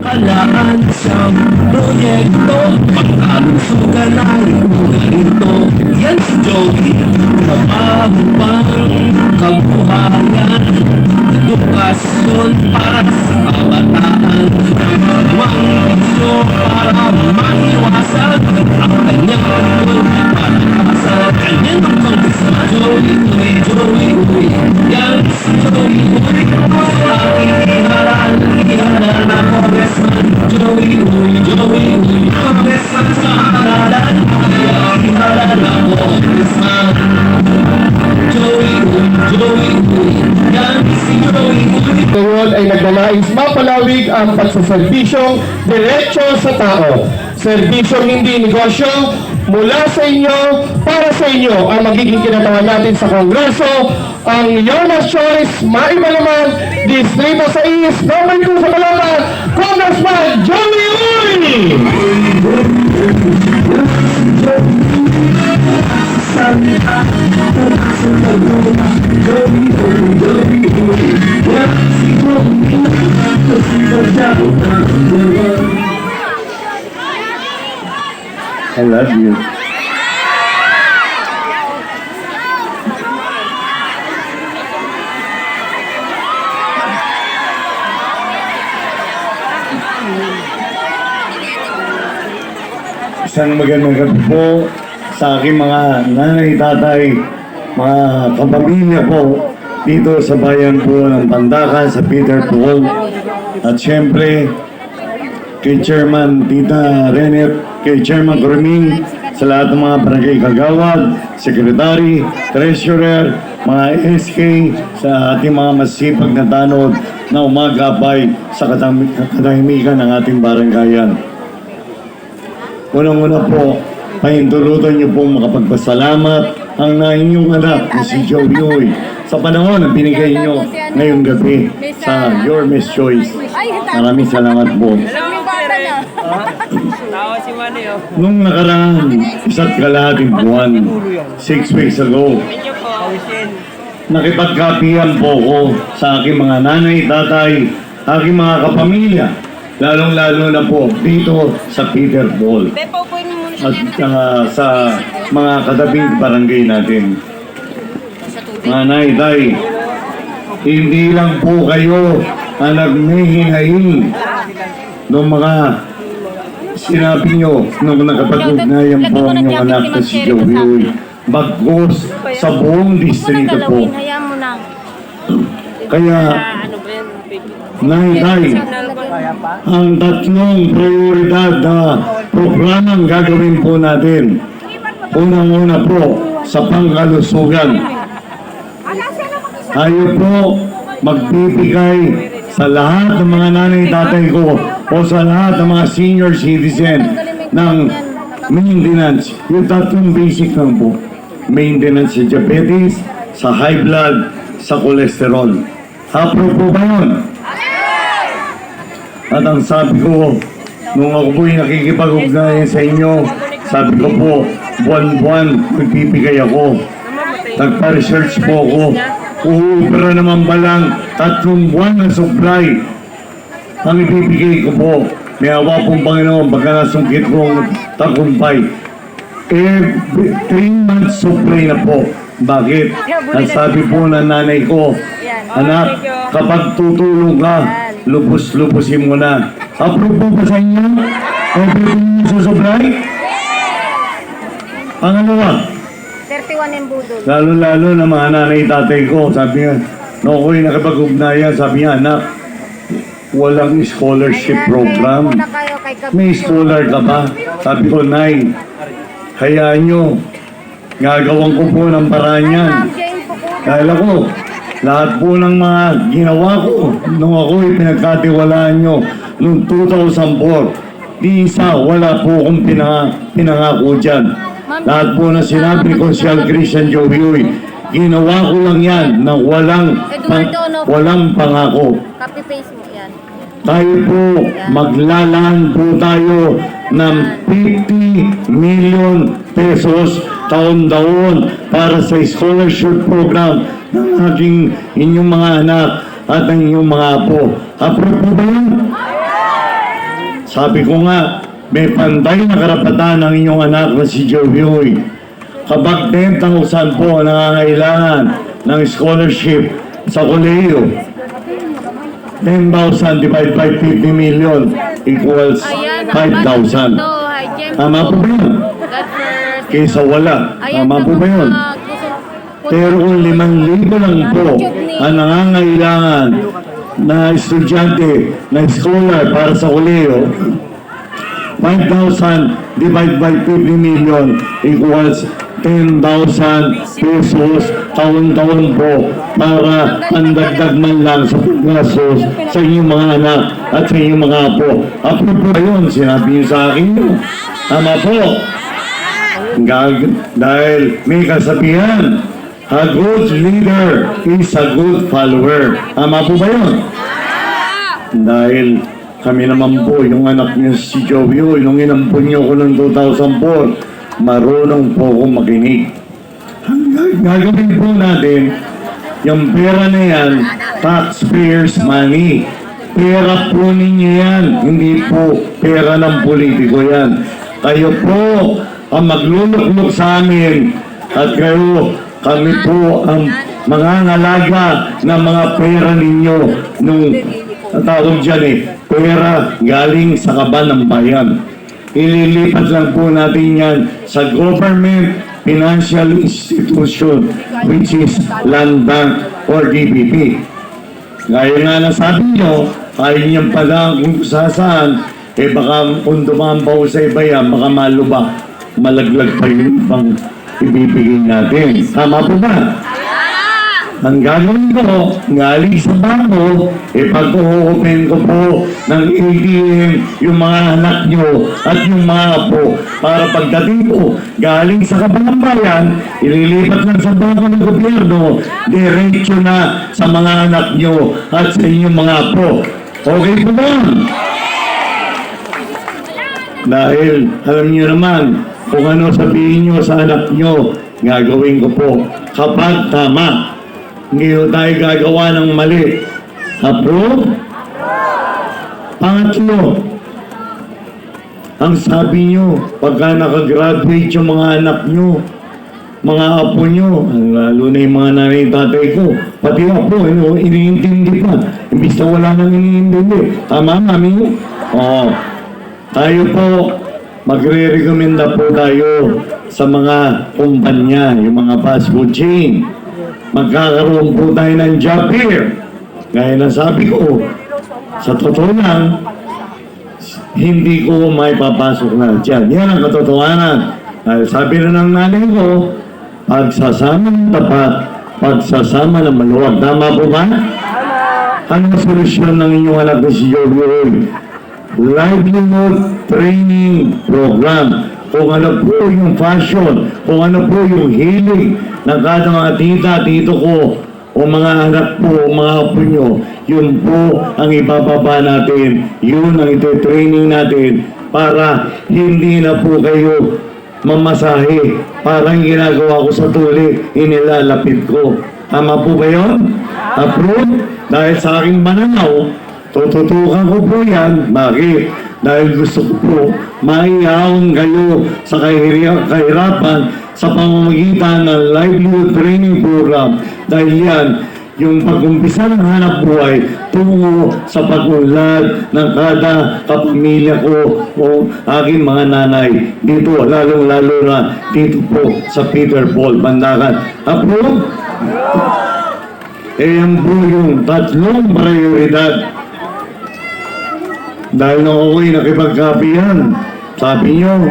Alaan siyang proyekto, pagkalusugan ng ito. Yan si Joey, trabaho pang kabuhayan, edukasyon para sa kabataan, mga isyo para maiwasan ang kanyang pagkul para sa kanyang congressman. Joey, yan si Joey, iharal na congressman. Joey, congressman sa halalan, iharal na congressman. Joey, yan si Joey. Ngayon ay naglalais mapalawig ang pagsaserbisyong diretso sa tao. Serbisyong hindi negosyo, mula sa inyo, para sa inyo ang magiging kinatawan natin sa Kongreso. Ang Yona's Choice, maiba naman, Distrito 6, number 2 sa Balapan, Congressman Joey Uy! I love you. Isang magandang gabi po sa aking mga nanay, tatay, mga kapamilya po dito sa bayan po ng Pandacan, sa Peter Paul. At syempre, kay Chairman Tita Renet, kay Chairman Corming, sa lahat ng mga barangay kagawad, Secretary, Treasurer, mga SK, sa ating mga masipag na tanod na umagabay sa katahimikan ng ating barangayan. Unang-una po, pahintulutan niyo pong makapagpasalamat ang na inyong anak na si Joey Uy sa panahon na binigay niyo ngayong gabi sa Your Miss Choice. Maraming salamat po. Nung nakaraan, isa't kalahating buwan, 6 weeks ago, nakipagkapihan po ko sa aking mga nanay, tatay, aking mga kapamilya, lalong-lalo na po dito sa Peter Paul at sa mga katabing barangay natin. Mga nanay, tay, hindi lang po kayo ang nagmihingaying ng mga sinabi nyo nung nakapag-ugnayan po ang inyong anak na si Joey, bagos sa buong distrito po. Kaya, Nay, ang tatlong prioridad na programang gagawin po natin. Unang-una po sa pangkalusugan. Tayo po magbibigay sa lahat ng mga nanay-tatay ko o sa lahat ng mga senior citizen ng maintenance. Yung tatlong basic lang po. Maintenance sa diabetes, sa high blood, sa cholesterol. Approve po ba yun? At ang sabi ko, nung ako po'y nakikipag-ugnayan sa inyo, sabi ko po, buwan-buwan magbibigay ako. Nagpa-research po ako. Uubra naman ba lang 3 buwan na supply. Ang ibibigay ko po, may awa pong Panginoon, baka nasungkit kong tagumpay. 3 months supply na po. Bakit? Ang sabi po ng nanay ko, anak, kapag tutulong ka, lubos-lubosin mo na. Approve po ba sa inyo? Approve mo sa supply? Pangalawa, 31 yung budol. lalo-lalo na mga nanay-tatay ko, sabi nga, no, ako'y nakapag-ugnayan, sabi nga, anak, walang scholarship program. May scholar ka ba? Sabi ko, Nay, hayaan nyo, gagawin ko po ng paraan yan. Dahil ako, lahat po ng mga ginawa ko, nung ako'y pinagkatiwalaan nyo, noong 2004, di isa, wala po akong pinangako dyan. Lahat po na sinabi ko si Christian Joey Uy, ginawa ko lang yan na walang pangako. Copy-paste mo yan. Tayo po, maglalaan po tayo ng 50 million pesos taon-taon para sa scholarship program ng inyong mga anak at ng inyong mga apo. Approve po ba yun? Sabi ko nga, may pantay na karapatan ang inyong anak na si Joey. Kapag 10,000 po ang nangangailangan ng scholarship sa kolehiyo, 10,000 divided by 50 million equals 5,000. Tama po ba yun? Kaysa wala. Tama po ba yun? Pero kung 5,000 lang po ang nangangailangan na estudyante, na scholar para sa kolehiyo, 5,000 divided by 50 million equals 10,000 pesos taon-taon po para pandagdag man lang sa paggastos sa inyong mga anak at sa inyong mga apo. Apo po yun, sinabi niyo sa akin yun. Tama po. Dahil may kasabihan, a good leader is a good follower. Tama po ba yun? Dahil kami naman po, yung anak niyo si Joey, nung inampun niyo ko ng 2004, marunong po akong makinig. Gagawin po natin, yung pera na yan, taxpayers money. Pera po ninyo yan, hindi po pera ng politiko yan. Kayo po ang magluluklok sa amin at kami po ang mga ngalaga ng mga pera ninyo nung tawag dyan pera galing sa kaban ng bayan. Ililipat lang po natin yan sa government financial institution which is Land Bank or DBP. Gaya nga na sabi nyo, kaya niyan pala kung saan, baka kung dumaan pa sa iba yan, baka maluba, malaglag pa yung ibang ibibigay natin. Tama po ba? Ang gagawin ko, galing sa bangko, pag-open ko po ng ATM yung mga anak nyo at yung mga apo para pagdating ko, galing sa kabangang bayan, ililipat lang sa bangko ng gobyerno, diretso na sa mga anak nyo at sa inyong mga apo. Okay po ba? Dahil, alam nyo naman, kung ano sabihin nyo sa anak nyo, gagawin ko po kapag tama. Hindi tayo gagawa ng mali. Approve? Pangatlo, ang sabi nyo, pagka nakagraduate yung mga anak nyo, mga apo nyo, lalo na yung mga nanay tatay ko, pati apo, iniintindi pa. Imbis na wala nang iniintindi. Tama, mami? Oo. Tayo po, magre-recommenda po tayo sa mga kumpanya, yung mga fast food chain. Magkakaroon po tayo ng job fair. Gaya na sabi ko, sa totoo lang, hindi ko may papasok na dyan. Yan ang katotohanan. Dahil sabi na ng nanay ko, pagsasama ng tapat, pagsasama ng maluwag. Tama po ba? Ano ang solusyon ng inyong anak na si Joey? Livelihood Training Program. Kung ano po yung fashion, kung ano po yung hilig ng kada mga tita, tito ko, o mga anak po, o mga apo nyo, yun po ang ibababa natin, yun ang ito-training natin para hindi na po kayo mamasahe. Parang ginagawa ko sa tuli, inilalapit ko. Tama po ba yun? Approve? Dahil sa aking mananaw, tututukan ko po yan. Bakit? Dahil gusto ko po maiahon kayo sa kahirapan sa pamamagitan ng livelihood training program. Dahil yan, yung pag-umpisa ng hanap buhay tungo sa pag-unlad ng kada kapamilya ko o aking mga nanay dito, lalong-lalo na dito po sa Peter Paul, Bandakan. Approve? Yan po yung tatlong prioridad. Dahil nung ako'y nakipagkapihan, sabi nyo,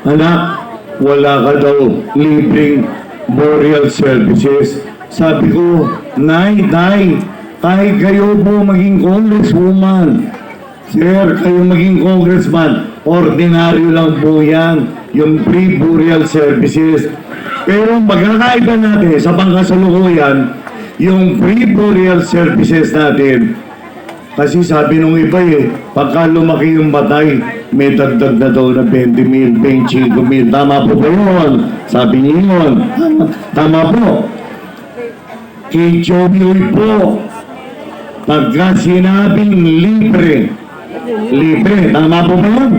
anak, wala ka daw libreng burial services. Sabi ko, Nay, Tay, kahit kayo po maging congresswoman, sir, kayo maging congressman, ordinaryo lang po yan, yung free burial services. Pero magkakaiba natin sa pangkasalukuyan, yung free burial services natin, kasi sabi nung iba pagka lumaki yung batay, may dagdag na daw na 20,000, 25,000. Tama po ba yun? Sabi niyo yun. Tama po. Kay Joey po, pagka sinabing libre, libre. Tama po ba yun?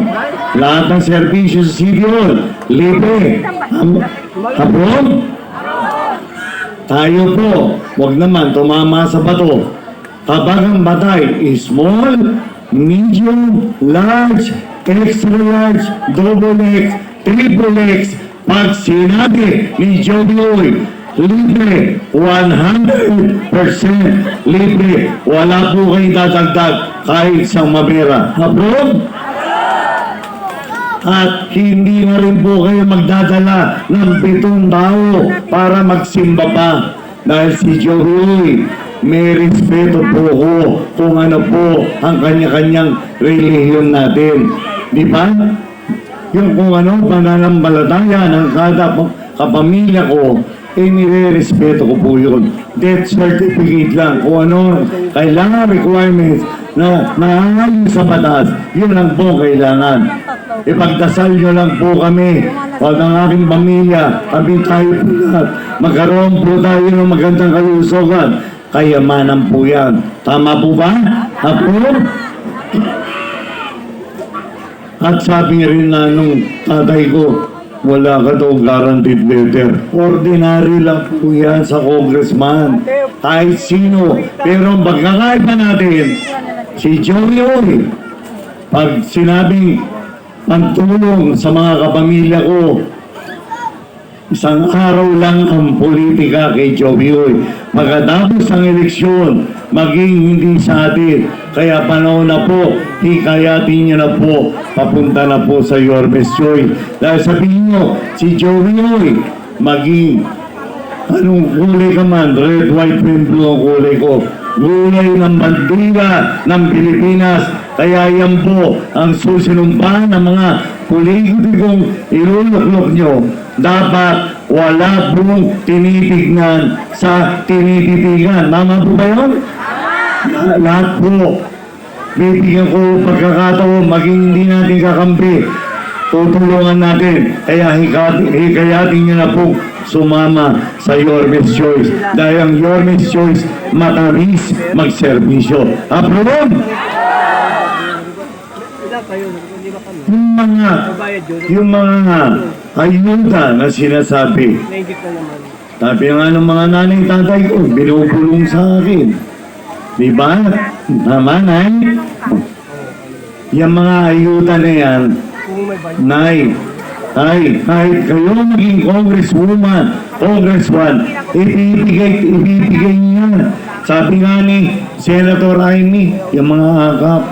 Lahat ng serbisyo sa City Hall, libre. Approve? Tayo po, wag naman tumama sa bato. Kapag ang batay is small, medium, large, extra large, double X, triple X, pag sinabi ni Joey Uy, libre, 100% libre. Wala po kayong dadagdag kahit isang mabera. Approve? At hindi na rin po kayo magdadala ng 7 tao para magsimba pa. Dahil si Joey, may respeto po ko kung ano po ang kanya-kanyang relihiyon natin. Di ba? Yung kung ano, pananampalataya ng kada kapamilya ko, nire-respeto ko po yun. Death certificate lang. Kung ano, kailangan requirements na nahangayon sa batas, yun lang po kailangan. Ipagdasal nyo lang po kami, wag ang aking pamilya, kami tayo po lahat. Magkaroon po tayo ng magandang kalusugan. Kayamanan po yan. Tama po ba? Approve? At sabi rin na nung tatay ko, wala ka daw guaranteed letter. Ordinary lang po yan sa congressman. Kahit sino. Pero ang pagkakaiba natin, si Joey Uy, pag sinabing pagtulong sa mga kapamilya ko, isang araw lang ang politika kay Joey Uy. Pagkatapos ng eleksyon, maging hindi sa atin. Kaya panahon na po, hikayatin niyo na po, papunta na po sa Yormes Choice. Dahil sabihin niyo, si Joey Uy, maging anong kulay ka man, red, white, and blue ang kulay ko. Gulay ng bandila ng Pilipinas. Kaya yan po ang susinumpa ng mga politikong iluluklok nyo. Dapat wala pong tinitignan sa tinititigan. Tama po ba yun? Lahat po. Bibigyan ko pagkakataon, maging hindi natin kakampi. Tutulungan natin. Kaya hikayatin nyo na po sumama sa Yormes Choice. Dahil ang Yormes Choice matamis magserbisyo. Approve? Yung mga ayuda na sinasabi. Sabi nga ng mga nanay tatay ko, binubulong sa akin. Diba? Naman ay? Yung mga ayuda na yan, nay, kahit kayo maging congresswoman, congressman, ibibigay niya. Sabi nga ni Senator Amy, yung mga akap,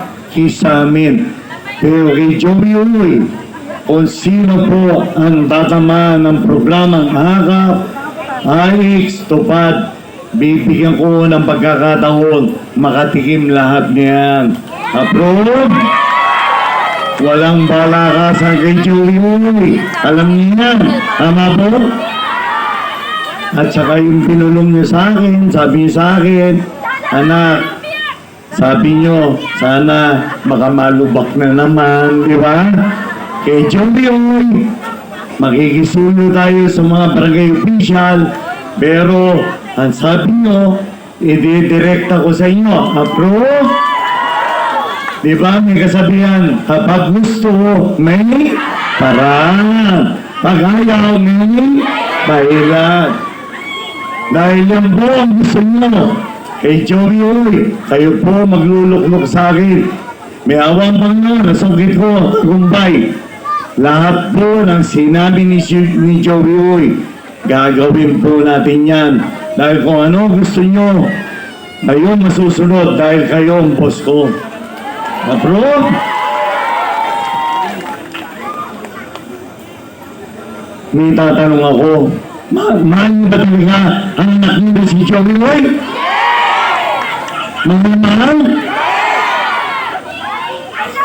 sa amin. Pero kay Joey Uy, kung sino po ang tatama ng programang akap, AIX, tupad, bibigyan ko ng pagkakataon, makatikim lahat niyan. Approve? Walang balakasan kay Joey Uy. Alam niyo yan. Tama po? At saka yung pinulong niyo sa akin, sabi niyo sa akin, anak, sabi niyo, sana makamalubak na naman, di ba? Kay Joey Uy, makikisulo tayo sa mga barangay official, pero ang sabi niyo, ididirekta ko sa inyo. Approve? Di ba may kasabihan, kapag gusto may parang, pag ayaw may bahilan. Dahil yan po ang gusto nyo. Kay Joey Uy, kayo po magluluklok sa akin. May awang Panginoon, nasungkit ko, tagumpay. Lahat po ng sinabi ni Joey Uy, gagawin po natin yan. Dahil kung ano gusto nyo, kayo masusunod dahil kayo ang boss ko. Approve? May tatanong ako, mahal niyo ba talaga ang anak niyo si Joey Uy? Mahal?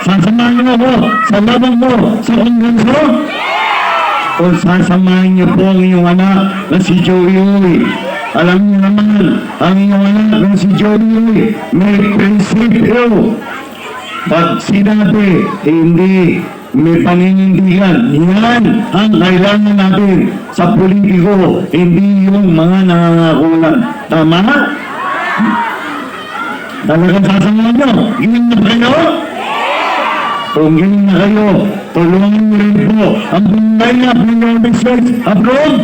Sasamahin niyo ako sa labang mo, sa kongreso? Kung sasamahin niyo po ang inyong anak na si Joey Uy, alam niyo naman, ang inyong anak na si Joey Uy, may prinsipyo. Pag sinabi, hindi, may paninindigan. Yan ang kailangan natin sa politiko, hindi yung mga nangangakulan. Tama? Talagang sasamahan nyo? Gawin na ba kayo? Kung ganyan na kayo, tulungan mo rin po ang buhay na Pinoy Church abroad.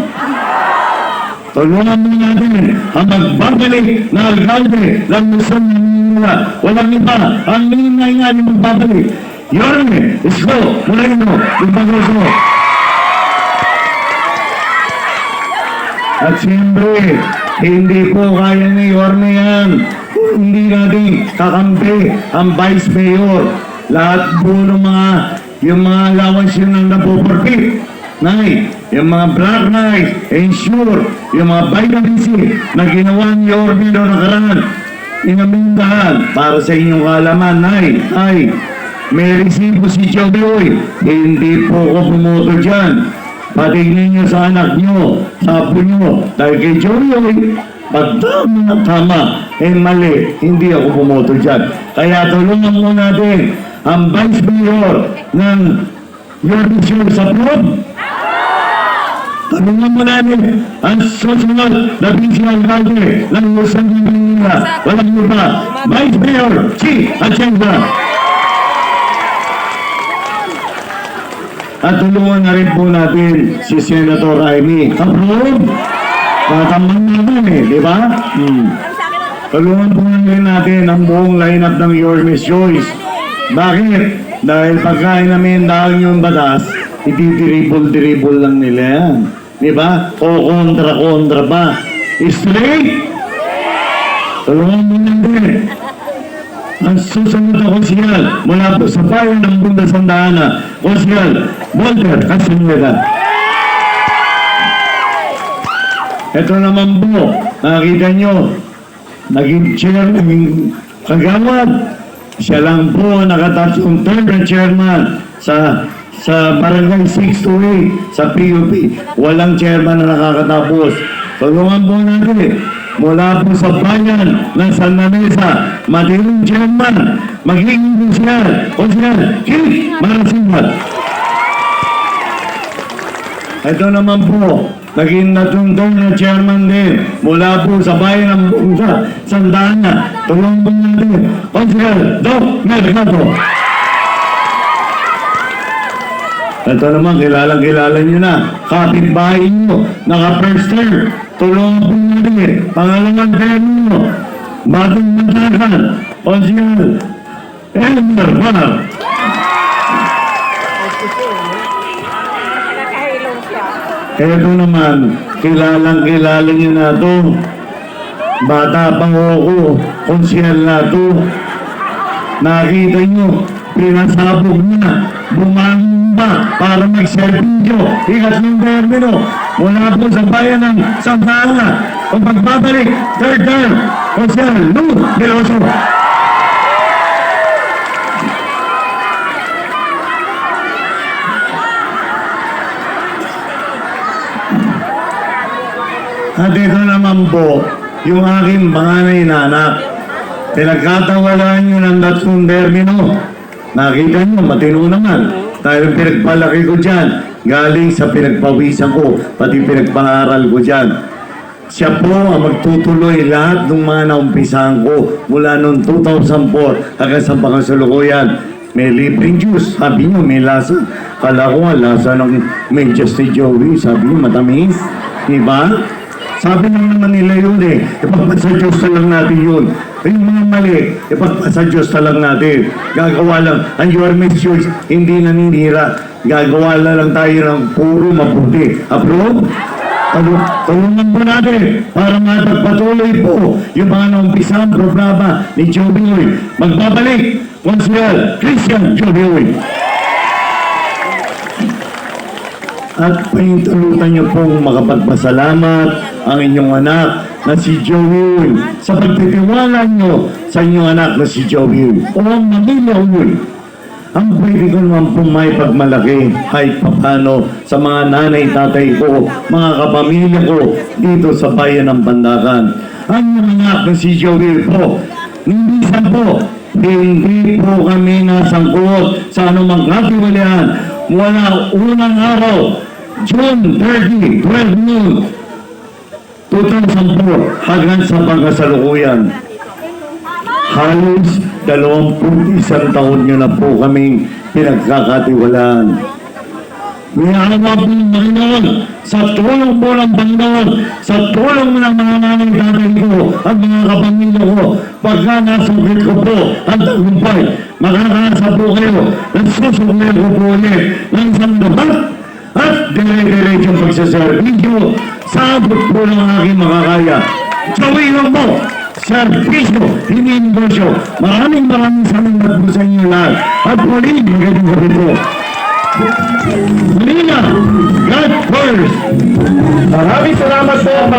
Tulungan mo natin ang magbabalik na alkalde ng Luzon, Manila. Walang iba, ang minay nga ni magbabalik. Yorme, Isko, Moreno, Ibagoso. At siyempre, hindi po kaya ni Yorme yan. Hindi natin kakampi ang Vice Mayor. Lahat po ng yung mga allowance yun ang napoporpit. Nay, yung mga black knives, ensure, yung mga vitamin na ginawa ni Yorme noong nakaraan, inamindahan para sa inyong kaalaman. Nay, may resibo si Joey. Hindi po ko pumoto dyan. Patignan nyo sa anak nyo, sa apo nyo, dahil kay Joey, pag tama, mali, hindi ako pumoto dyan. Kaya tulungan mo natin ang Vice Mayor ng Yorme Sur sa Prod. Tulungan mo natin ang susunod na Vice Alcalde ng Luzon, Manila. Walang iba, Vice Mayor Chi Atienza. At tulungan na rin po natin si Senator Amy. Approve? Tatamang naman di ba? Tulungan po natin ang buong lineup ng Yorme's Choice. Bakit? Dahil pagkain namin dahil yung batas, ititiribol-tiribol lang nila yan. Di ba? O kontra-kontra pa. Straight? Tulungan mo natin. Ang susunod na konsyal mula po sa bayan ng Bunda Sandana, konsyal Walter Castaneda. Ito naman po, nakita nyo, naging chair, naging kagawad. Siya lang po nakatatlong term na chairman sa barangay 628 sa PUP. Walang chairman na nakakatapos. Tulungan po natin mula po sa bayan ng Santa Mesa, matinong chairman, magiging konsyal, Keith Marasingat. Ito naman po, naging natundong na chairman din mula po sa bayan ng Bungsa, Santana. Tulungan po natin, konsyal, Doc Mercado. Ito naman, kilala nyo na. Kapitbahay nyo, naka-first term. Tulungan po natin. Pangalawang term nyo. Batong Mantakan. Konsyal. Elmer Mar. Ito naman, kilala nyo na ito. Bata pang ako. Konsyal na ito. Nakita nyo, pinasabog na. Bumamba para mag-servidyo. Ikatlong termino mula po sa bayan ng Santana. Kung pagbabalik, third term, Konsyal Lou Veloso. At ito naman po, yung aking panganay na anak. Pinagkatawalaan nyo ng tatlong termino. Nakita nyo, matino naman. Dahil pinagpalaki ko dyan, galing sa pinagpawisan ko, pati pinagpangaral ko dyan. Siya po ang magtutuloy lahat ng mga naumpisahan ko mula noong 2004 hanggang sa pangkasalukuyan. May libreng juice, sabi nyo, may lasa. Kala ko, lasa ng medyas ni Joey, sabi nyo, matamis. Diba? Sabi naman nila yun ipagpasa Diyos na lang natin yun. Yung mga mali, ipagpasa Diyos na lang natin. Gagawa lang, ang Yorme's Choice, hindi naninira. Gagawa lang tayo ng puro mabuti. Approve? Tulungan po natin para mapagpatuloy po yung mga naumpisang programa ni Joey. Magbabalik, Konsyal Christian Joey. At pahintulutan niyo pong makapagpasalamat ang inyong anak na si Joey sa pagtitiwala niyo sa inyong anak na si Joey o ang Manila Uy. Ang pwede ko naman pong may pagmalaki kahit papano sa mga nanay, tatay ko, mga kapamilya ko dito sa bayan ng Pandakan. Ang inyong anak na si Joey po, minsan po, hindi po kami nasangkot sa anumang katiwalian mula unang araw, June 30, 12 noon, 2004 hanggang sa pagkasalukuyan. Halos 21 taon nyo na po kaming pinagkakatiwalaan. May awa po ng Panginoon, sa tulong po ng Panginoon, sa tulong ng mga nanay tatay ko at mga kapamilya ko, pagka nasugit ko po ang tagumpay, makakaasa po kayo at susugli ko po ulit ng sandabat at dire-diretsong pagsaservisyo sa abot po ng aking makakaya. Gawin mo po, servisyo, hindi negosyo. Maraming salamat po sa inyo lahat. At muli, magandang gabi po. Manila, God first! Maraming salamat po.